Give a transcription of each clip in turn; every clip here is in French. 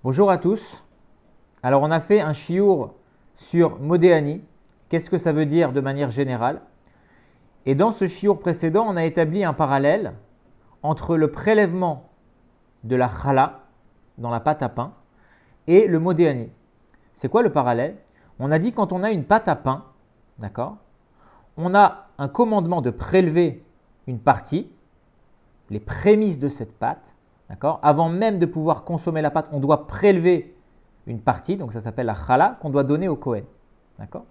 Bonjour à tous. Alors on a fait un chiour sur Modéani. Qu'est-ce que ça veut dire de manière générale? Et dans ce chiour précédent, on a établi un parallèle entre le prélèvement de la chala dans la pâte à pain et le Modéani. C'est quoi le parallèle? On a dit quand on a une pâte à pain, d'accord, on a un commandement de prélever une partie, les prémices de cette pâte. D'accord? Avant même de pouvoir consommer la pâte, on doit prélever une partie, donc ça s'appelle la chala, qu'on doit donner au Kohen. D'accord?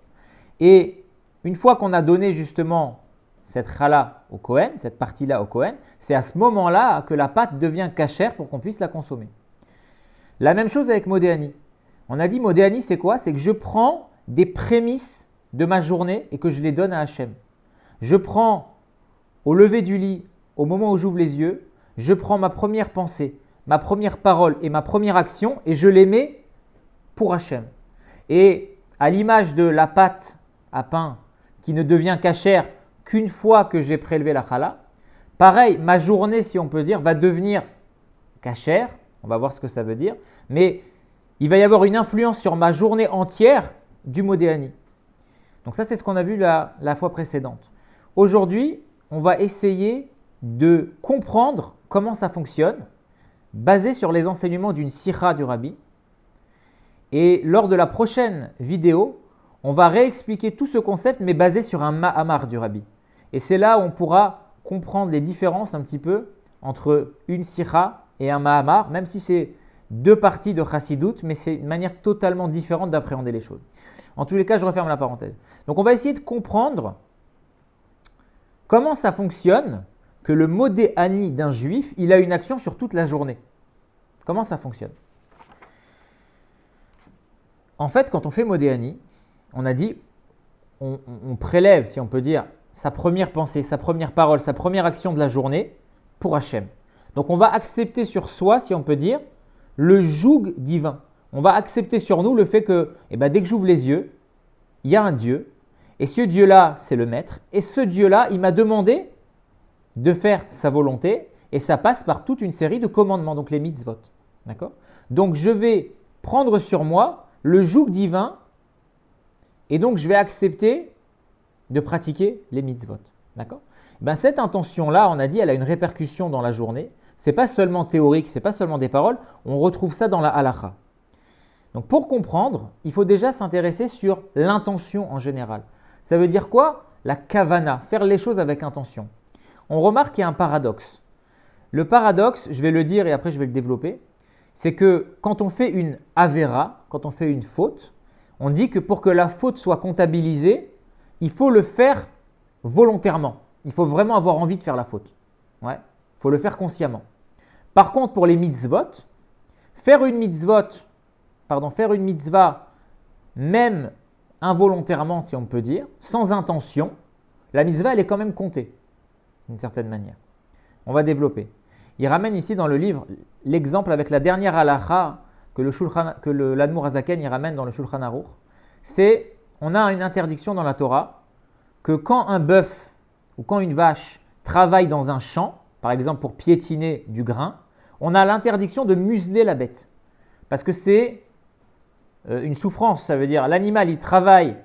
Et une fois qu'on a donné justement cette chala au Kohen, cette partie-là au Kohen, c'est à ce moment-là que la pâte devient cachère pour qu'on puisse la consommer. La même chose avec Modéani. On a dit Modéani, c'est quoi? C'est que je prends des prémices de ma journée et que je les donne à Hachem. Je prends au lever du lit, au moment où j'ouvre les yeux, je prends ma première pensée, ma première parole et ma première action et je les mets pour Hachem. Et à l'image de la pâte à pain qui ne devient cachère qu'une fois que j'ai prélevé la chala, pareil, ma journée, si on peut dire, va devenir cachère. On va voir ce que ça veut dire. Mais il va y avoir une influence sur ma journée entière du Modéani. Donc ça, c'est ce qu'on a vu la fois précédente. Aujourd'hui, on va essayer de comprendre comment ça fonctionne, basé sur les enseignements d'une sikha du Rabbi. Et lors de la prochaine vidéo, on va réexpliquer tout ce concept, mais basé sur un ma'amar du Rabbi. Et c'est là où on pourra comprendre les différences un petit peu entre une sikha et un ma'amar, même si c'est deux parties de Chassidut, mais c'est une manière totalement différente d'appréhender les choses. En tous les cas, je referme la parenthèse. Donc on va essayer de comprendre comment ça fonctionne que le Modéani d'un juif, il a une action sur toute la journée. Comment ça fonctionne? En fait, quand on fait Modéani, on a dit, on prélève, si on peut dire, sa première pensée, sa première parole, sa première action de la journée pour Hachem. Donc on va accepter sur soi, si on peut dire, le joug divin. On va accepter sur nous le fait que, dès que j'ouvre les yeux, il y a un Dieu, et ce Dieu-là, c'est le maître, et ce Dieu-là, il m'a demandé de faire sa volonté, et ça passe par toute une série de commandements, donc les mitzvot. D'accord? Donc je vais prendre sur moi le joug divin, et donc je vais accepter de pratiquer les mitzvot. D'accord? Cette intention-là, on a dit, elle a une répercussion dans la journée. Ce n'est pas seulement théorique, ce n'est pas seulement des paroles, on retrouve ça dans la halakha. Donc pour comprendre, il faut déjà s'intéresser sur l'intention en général. Ça veut dire quoi? La kavana, faire les choses avec intention. On remarque qu'il y a un paradoxe. Le paradoxe, je vais le dire et après je vais le développer, c'est que quand on fait une avera, quand on fait une faute, on dit que pour que la faute soit comptabilisée, il faut le faire volontairement. Il faut vraiment avoir envie de faire la faute. Ouais, il faut le faire consciemment. Par contre, pour les mitzvot, faire une mitzvah, même involontairement, si on peut dire, sans intention, la mitzvah, elle est quand même comptée, d'une certaine manière. On va développer. Il ramène ici dans le livre l'exemple avec la dernière halakha que l'Admour Hazaken il ramène dans le Shulchan Aruch. C'est, on a une interdiction dans la Torah que quand un bœuf ou quand une vache travaille dans un champ, par exemple pour piétiner du grain, on a l'interdiction de museler la bête. Parce que c'est une souffrance, ça veut dire l'animal il travaille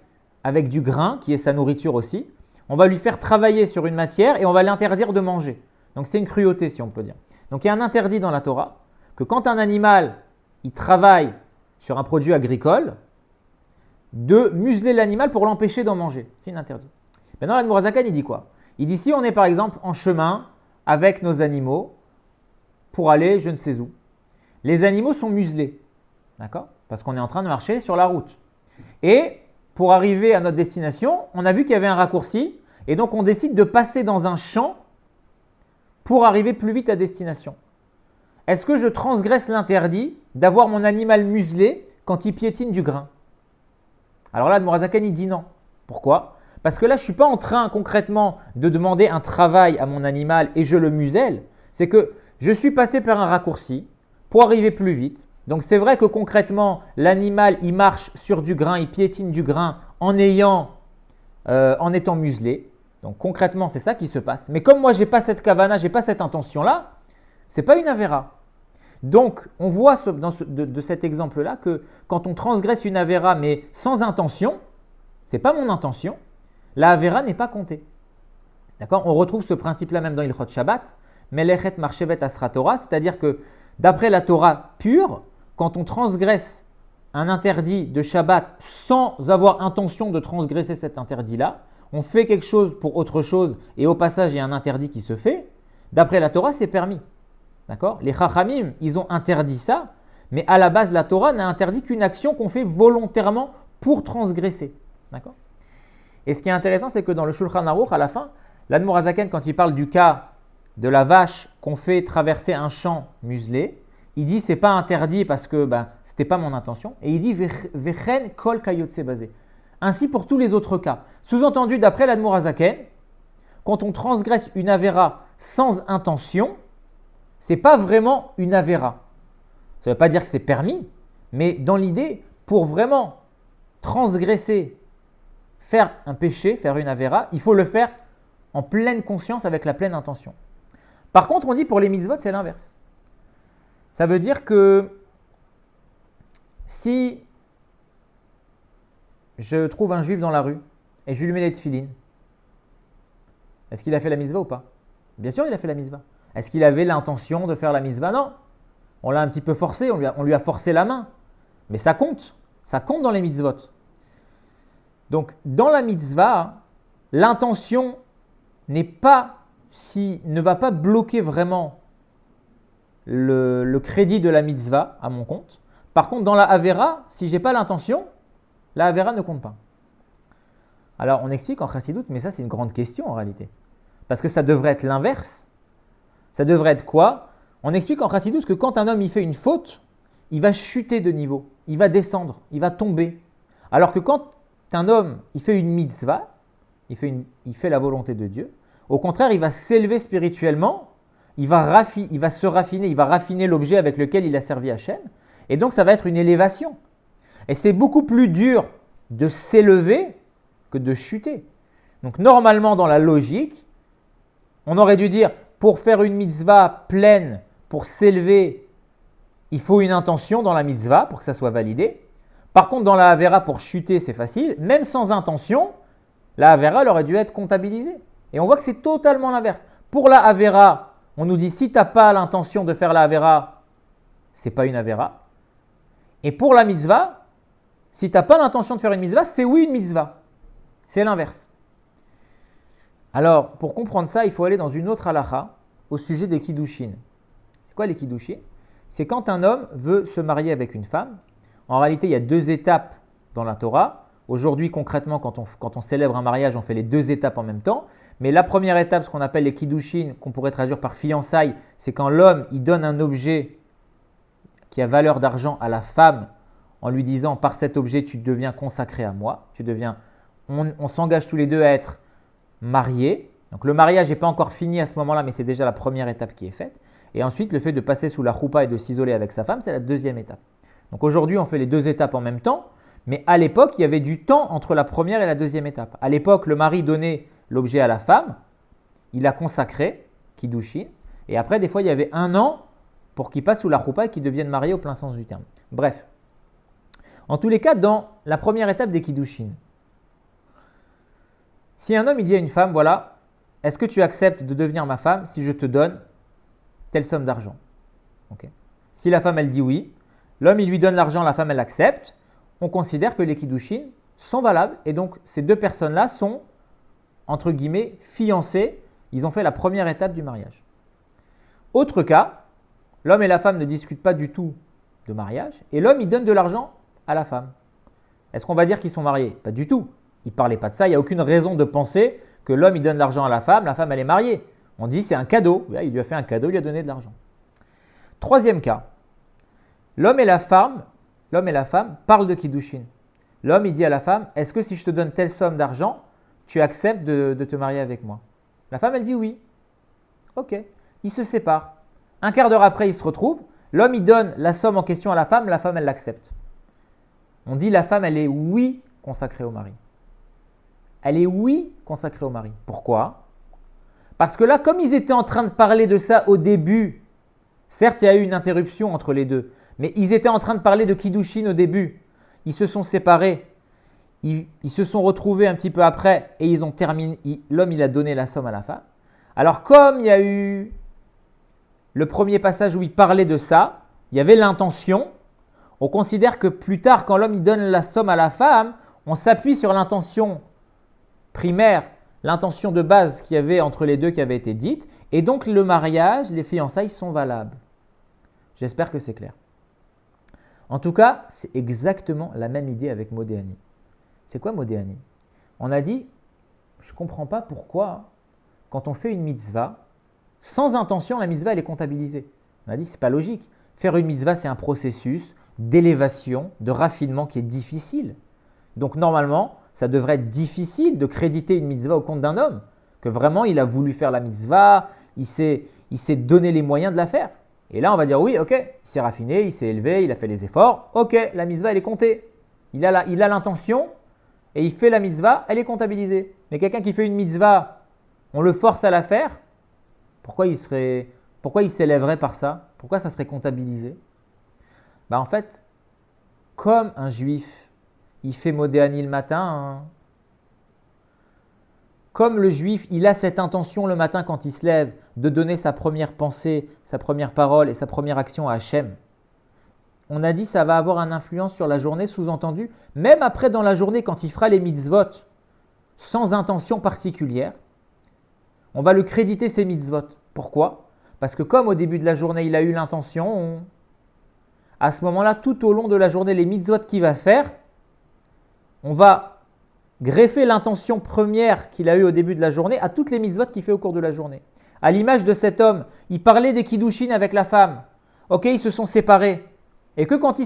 avec du grain qui est sa nourriture aussi. On va lui faire travailler sur une matière et on va l'interdire de manger. Donc c'est une cruauté si on peut dire. Donc il y a un interdit dans la Torah que quand un animal il travaille sur un produit agricole, de museler l'animal pour l'empêcher d'en manger. C'est une interdit. Maintenant l'Admour Hazakan il dit quoi? Il dit si on est par exemple en chemin avec nos animaux pour aller je ne sais où. Les animaux sont muselés, d'accord? Parce qu'on est en train de marcher sur la route. Et pour arriver à notre destination, on a vu qu'il y avait un raccourci et donc on décide de passer dans un champ pour arriver plus vite à destination. Est-ce que je transgresse l'interdit d'avoir mon animal muselé quand il piétine du grain? Alors là, l'Admour Hazakan il dit non. Pourquoi? Parce que là, je ne suis pas en train concrètement de demander un travail à mon animal et je le muselle. C'est que je suis passé par un raccourci pour arriver plus vite. Donc c'est vrai que concrètement, l'animal il marche sur du grain, il piétine du grain en étant muselé. Donc concrètement, c'est ça qui se passe. Mais comme moi, je n'ai pas cette kavana, je n'ai pas cette intention-là, ce n'est pas une avéra. Donc, on voit de cet exemple-là que quand on transgresse une avéra, mais sans intention, ce n'est pas mon intention, la avéra n'est pas comptée. D'accord? On retrouve ce principe-là même dans Ilchot Shabbat, Melechet Marchevet Asra Torah, c'est-à-dire que d'après la Torah pure, quand on transgresse un interdit de Shabbat sans avoir intention de transgresser cet interdit-là, on fait quelque chose pour autre chose et au passage il y a un interdit qui se fait, d'après la Torah c'est permis. D'accord? Les Chachamim, ils ont interdit ça, mais à la base la Torah n'a interdit qu'une action qu'on fait volontairement pour transgresser. D'accord? Et ce qui est intéressant, c'est que dans le Shulchan Aruch, à la fin, l'Admor Hazaken, quand il parle du cas de la vache qu'on fait traverser un champ muselé, il dit c'est pas interdit parce que c'était pas mon intention. Et il dit vechen kol kayotse basé. Ainsi pour tous les autres cas. Sous-entendu, d'après l'Admor Hazaken, quand on transgresse une avéra sans intention, c'est pas vraiment une avéra. Ça ne veut pas dire que c'est permis, mais dans l'idée, pour vraiment transgresser, faire un péché, faire une avéra, il faut le faire en pleine conscience avec la pleine intention. Par contre, on dit pour les mitzvot, c'est l'inverse. Ça veut dire que si je trouve un juif dans la rue et je lui mets les tefilines, est-ce qu'il a fait la mitzvah ou pas? Bien sûr, il a fait la mitzvah. Est-ce qu'il avait l'intention de faire la mitzvah? Non. On l'a un petit peu forcé, on lui a forcé la main. Mais ça compte dans les mitzvot. Donc, dans la mitzvah, l'intention ne va pas bloquer vraiment le crédit de la mitzvah à mon compte. Par contre, dans la Avera, si je n'ai pas l'intention, la Avera ne compte pas. Alors, on explique en Chassidoute, mais ça, c'est une grande question en réalité. Parce que ça devrait être l'inverse. Ça devrait être quoi? On explique en Chassidoute que quand un homme il fait une faute, il va chuter de niveau, il va descendre, il va tomber. Alors que quand un homme il fait une mitzvah, il fait la volonté de Dieu, au contraire, il va s'élever spirituellement, il va se raffiner, il va raffiner l'objet avec lequel il a servi Hachem, et donc ça va être une élévation. Et c'est beaucoup plus dur de s'élever que de chuter. Donc normalement, dans la logique, on aurait dû dire, pour faire une mitzvah pleine, pour s'élever, il faut une intention dans la mitzvah pour que ça soit validé. Par contre, dans la Avera, pour chuter, c'est facile. Même sans intention, la Avera, elle aurait dû être comptabilisée. Et on voit que c'est totalement l'inverse. Pour la Avera, on nous dit si tu n'as pas l'intention de faire la Avera, ce n'est pas une Avera. Et pour la mitzvah, si tu n'as pas l'intention de faire une mitzvah, c'est oui une mitzvah. C'est l'inverse. Alors, pour comprendre ça, il faut aller dans une autre halakha au sujet des kiddushin. C'est quoi les kiddushin? C'est quand un homme veut se marier avec une femme. En réalité, il y a deux étapes dans la Torah. Aujourd'hui, concrètement, quand on célèbre un mariage, on fait les deux étapes en même temps. Mais la première étape, ce qu'on appelle les kiddushin, qu'on pourrait traduire par fiançailles, c'est quand l'homme il donne un objet qui a valeur d'argent à la femme en lui disant par cet objet, tu deviens consacré à moi. On s'engage tous les deux à être mariés. Donc le mariage n'est pas encore fini à ce moment-là, mais c'est déjà la première étape qui est faite. Et ensuite, le fait de passer sous la choupa et de s'isoler avec sa femme, c'est la deuxième étape. Donc aujourd'hui, on fait les deux étapes en même temps, mais à l'époque, il y avait du temps entre la première et la deuxième étape. À l'époque, le mari donnait l'objet à la femme, il la consacrait, kiddushin, et après, des fois, il y avait un an pour qu'il passe sous la choupa et qu'il devienne marié au plein sens du terme. Bref, en tous les cas, dans la première étape des kiddushin, si un homme il dit à une femme, voilà, est-ce que tu acceptes de devenir ma femme si je te donne telle somme d'argent? Okay. Si la femme elle dit oui, l'homme il lui donne l'argent, la femme elle accepte, on considère que les kiddushin sont valables et donc ces deux personnes-là sont entre guillemets fiancées, ils ont fait la première étape du mariage. Autre cas, l'homme et la femme ne discutent pas du tout de mariage et l'homme il donne de l'argent à la femme. Est-ce qu'on va dire qu'ils sont mariés? Pas du tout. Ils ne parlaient pas de ça, il n'y a aucune raison de penser que l'homme il donne de l'argent à la femme elle est mariée. On dit c'est un cadeau, il lui a fait un cadeau, il lui a donné de l'argent. Troisième cas, l'homme et la femme parlent de kiddushin. L'homme il dit à la femme, est-ce que si je te donne telle somme d'argent, tu acceptes de te marier avec moi? La femme elle dit oui. Ok, ils se séparent. Un quart d'heure après ils se retrouvent, l'homme il donne la somme en question à la femme elle l'accepte. On dit la femme elle est oui consacrée au mari. Elle est oui consacrée au mari. Pourquoi? Parce que là, comme ils étaient en train de parler de ça au début, Certes, il y a eu une interruption entre les deux, mais ils étaient en train de parler de Kiddushin au début. Ils se sont séparés. Ils se sont retrouvés un petit peu après et ils ont terminé. L'homme, il a donné la somme à la femme. Alors, comme il y a eu le premier passage où il parlait de ça, il y avait l'intention. On considère que plus tard, quand l'homme il donne la somme à la femme, on s'appuie sur l'intention primaire, l'intention de base qu'il y avait entre les deux qui avait été dite. Et donc, le mariage, les fiançailles sont valables. J'espère que c'est clair. En tout cas, c'est exactement la même idée avec Modéani. C'est quoi Modéani? On a dit, je ne comprends pas pourquoi, quand on fait une mitzvah, sans intention, la mitzvah, elle est comptabilisée. On a dit, ce n'est pas logique. Faire une mitzvah, c'est un processus d'élévation, de raffinement qui est difficile. Donc normalement, ça devrait être difficile de créditer une mitzvah au compte d'un homme, que vraiment, il a voulu faire la mitzvah, il s'est donné les moyens de la faire. Et là, on va dire, oui, ok, il s'est raffiné, il s'est élevé, il a fait les efforts, ok, la mitzvah, elle est comptée. Il a l'intention et il fait la mitzvah, elle est comptabilisée. Mais quelqu'un qui fait une mitzvah, on le force à la faire, pourquoi il s'élèverait par ça? Pourquoi ça serait comptabilisé? En fait, comme un juif, il fait Modéani le matin, comme le juif, il a cette intention le matin quand il se lève de donner sa première pensée, sa première parole et sa première action à Hachem. On a dit que ça va avoir une influence sur la journée, sous-entendu, même après dans la journée quand il fera les mitzvot sans intention particulière, on va le créditer ses mitzvot. Pourquoi? Parce que comme au début de la journée, il a eu l'intention, à ce moment-là, tout au long de la journée, les mitzvot qu'il va faire, on va greffer l'intention première qu'il a eue au début de la journée à toutes les mitzvot qu'il fait au cours de la journée. À l'image de cet homme, il parlait des kiddushin avec la femme. Ok, ils se sont séparés. Et que quand ils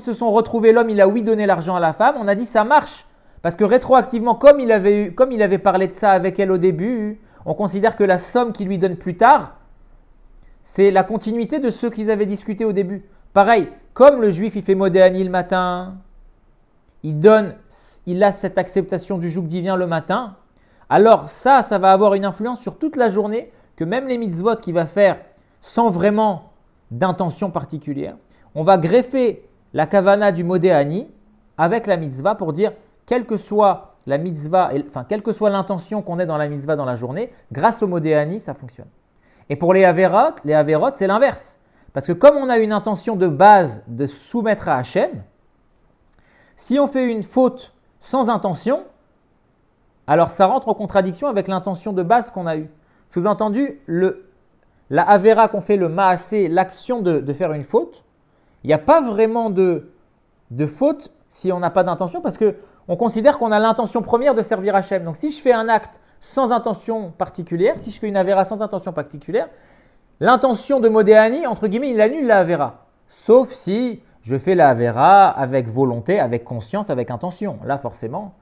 se sont retrouvés, l'homme, il a oui donné l'argent à la femme, on a dit ça marche. Parce que rétroactivement, comme il avait parlé de ça avec elle au début, on considère que la somme qu'il lui donne plus tard, c'est la continuité de ce qu'ils avaient discuté au début. Pareil, comme le juif, il fait Modéani le matin, il a cette acceptation du joug divin le matin, alors ça va avoir une influence sur toute la journée, que même les mitzvot qu'il va faire sans vraiment d'intention particulière, on va greffer la kavana du Modéani avec la mitzvah pour dire, quelle que soit la mitzvah, quelle que soit l'intention qu'on ait dans la mitzvah dans la journée, grâce au Modéani, ça fonctionne. Et pour les averot, c'est l'inverse. Parce que comme on a une intention de base de soumettre à Hachem, si on fait une faute sans intention, alors ça rentre en contradiction avec l'intention de base qu'on a eue. Sous-entendu, la avera qu'on fait, le maasé, l'action de faire une faute, il n'y a pas vraiment de faute si on n'a pas d'intention parce qu'on considère qu'on a l'intention première de servir Hachem. Donc si je fais un acte sans intention particulière, si je fais une avera sans intention particulière, l'intention de Modéani, entre guillemets, il annule la avera. Sauf si je fais la avera avec volonté, avec conscience, avec intention. Là, forcément,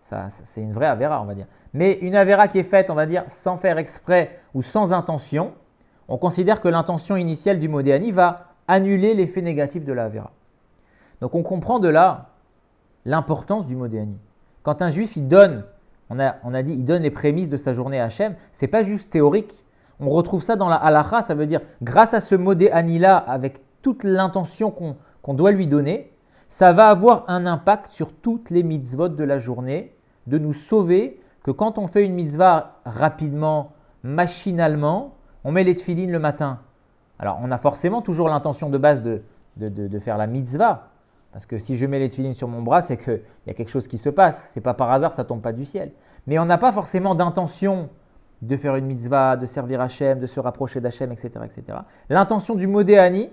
c'est une vraie avera, on va dire. Mais une avera qui est faite, on va dire, sans faire exprès ou sans intention, on considère que l'intention initiale du Modéani va annuler l'effet négatif de la avera. Donc, on comprend de là l'importance du Modéani. Quand un juif, il donne, on a dit, il donne les prémices de sa journée à Hachem, ce n'est pas juste théorique. On retrouve ça dans la halacha, ça veut dire, grâce à ce Modéani-là, avec toute l'intention qu'on doit lui donner, ça va avoir un impact sur toutes les mitzvot de la journée, de nous sauver, que quand on fait une mitzvah rapidement, machinalement, on met les tefilines le matin. Alors, on a forcément toujours l'intention de base de faire la mitzvah, parce que si je mets les tefilines sur mon bras, c'est qu'il y a quelque chose qui se passe. Ce n'est pas par hasard, ça ne tombe pas du ciel. Mais on n'a pas forcément d'intention de faire une mitzvah, de servir Hachem, de se rapprocher d'Hachem, etc., etc. L'intention du Modéani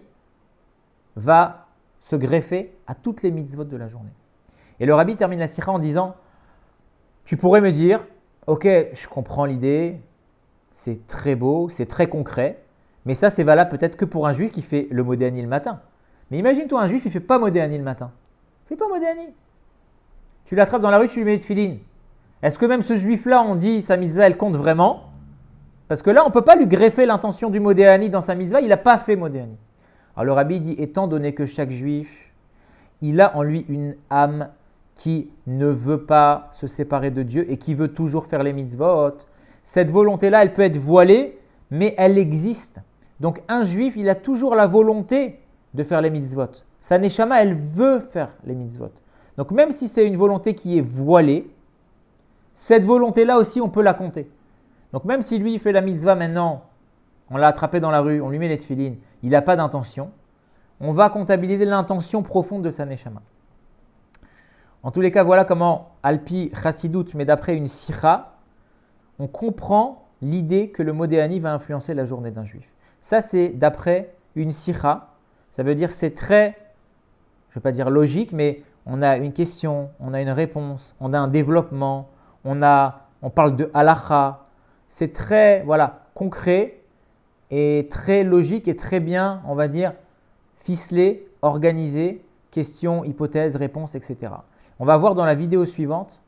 va se greffer à toutes les mitzvot de la journée. Et le rabbi termine la sikha en disant, tu pourrais me dire, ok, je comprends l'idée, c'est très beau, c'est très concret, mais ça c'est valable peut-être que pour un juif qui fait le Modéani le matin. Mais imagine-toi un juif, il ne fait pas Modéani le matin. Il ne fait pas Modéani. Tu l'attrapes dans la rue, tu lui mets les tefilines. Est-ce que même ce juif-là, on dit sa mitzvah, elle compte vraiment? Parce que là, on ne peut pas lui greffer l'intention du Modéani dans sa mitzvah, il n'a pas fait Modéani. Alors le rabbi dit, étant donné que chaque juif, il a en lui une âme qui ne veut pas se séparer de Dieu et qui veut toujours faire les mitzvot, cette volonté-là, elle peut être voilée, mais elle existe. Donc un juif, il a toujours la volonté de faire les mitzvot. Sa neshama, elle veut faire les mitzvot. Donc même si c'est une volonté qui est voilée, cette volonté-là aussi, on peut la compter. Donc même si lui, il fait la mitzvah maintenant, on l'a attrapé dans la rue, on lui met les tefilines, il n'a pas d'intention, on va comptabiliser l'intention profonde de sa neshama. En tous les cas, voilà comment, Alpi Chassidut, mais d'après une sikha, on comprend l'idée que le modéani va influencer la journée d'un juif. Ça, c'est d'après une sikha. Ça veut dire c'est très, je ne vais pas dire logique, mais on a une question, on a une réponse, on a un développement, on parle de halakha. C'est très concret et très logique et très bien, on va dire, ficelé, organisé, questions, hypothèses, réponses, etc. On va voir dans la vidéo suivante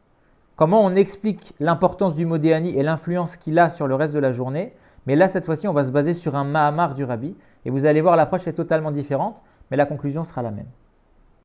comment on explique l'importance du modéani et l'influence qu'il a sur le reste de la journée. Mais là, cette fois-ci, on va se baser sur un Mahamar du Rabbi. Et vous allez voir, l'approche est totalement différente, mais la conclusion sera la même.